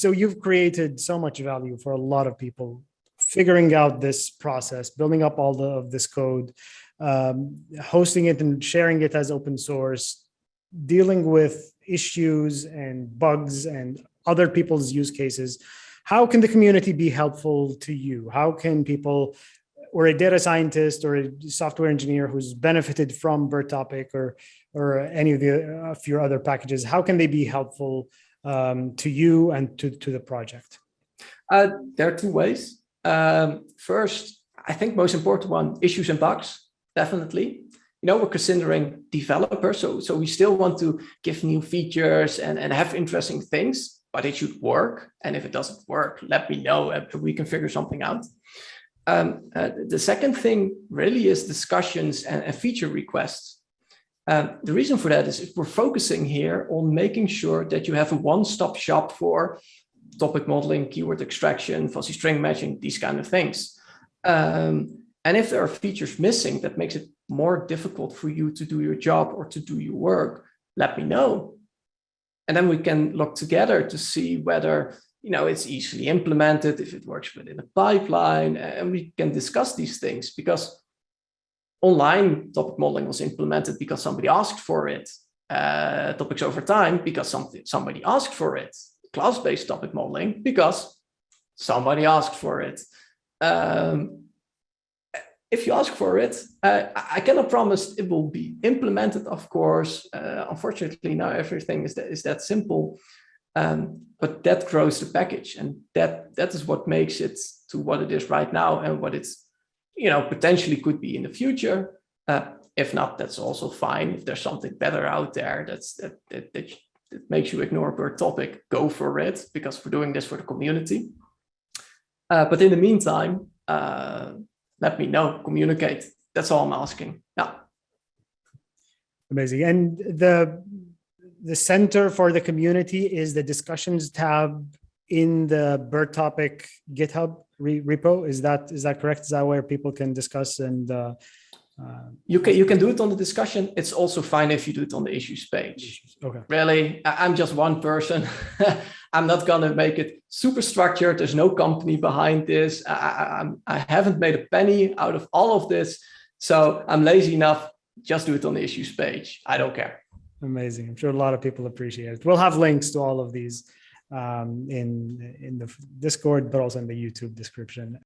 So you've created so much value for a lot of people, figuring out this process, building up all of this code, hosting it and sharing it as open source, dealing with issues and bugs and other people's use cases. How can the community be helpful to you? How can people, or a data scientist or a software engineer who's benefited from BERTopic or any of your other packages, how can they be helpful to you and to the project? There are two ways. First, I think most important one, issues and bugs, definitely. We're considering developers, so we still want to give new features and have interesting things, but it should work. And if it doesn't work, let me know if we can figure something out. The second thing really is discussions and feature requests. The reason for that is if we're focusing here on making sure that you have a one-stop shop for topic modeling, keyword extraction, fuzzy string matching, these kind of things. And if there are features missing that makes it more difficult for you to do your job or to do your work, let me know. And then we can look together to see whether it's easily implemented, if it works within a pipeline, and we can discuss these things, because online topic modeling was implemented because somebody asked for it. Topics over time because somebody asked for it. Class-based topic modeling because somebody asked for it. If you ask for it, I cannot promise it will be implemented, of course. Unfortunately, now everything is that simple. But that grows the package, and that is what makes it to what it is right now and what it's potentially could be in the future. If not, that's also fine. If there's something better out there that makes you ignore BERTopic, go for it, because we're doing this for the community. But in the meantime, let me know, communicate. That's all I'm asking. Yeah. Amazing. And the center for the community is the discussions tab in the BERTopic GitHub repo. Is that correct? Is that where people can discuss and you can do it on the discussion. It's also fine if you do it on the issues page. Okay. Really, I'm just one person. I'm not gonna make it super structured. There's no company behind this. I haven't made a penny out of all of this, so I'm lazy enough. Just do it on the issues page. I don't care. Amazing. I'm sure a lot of people appreciate it. We'll have links to all of these in the Discord, but also in the YouTube description.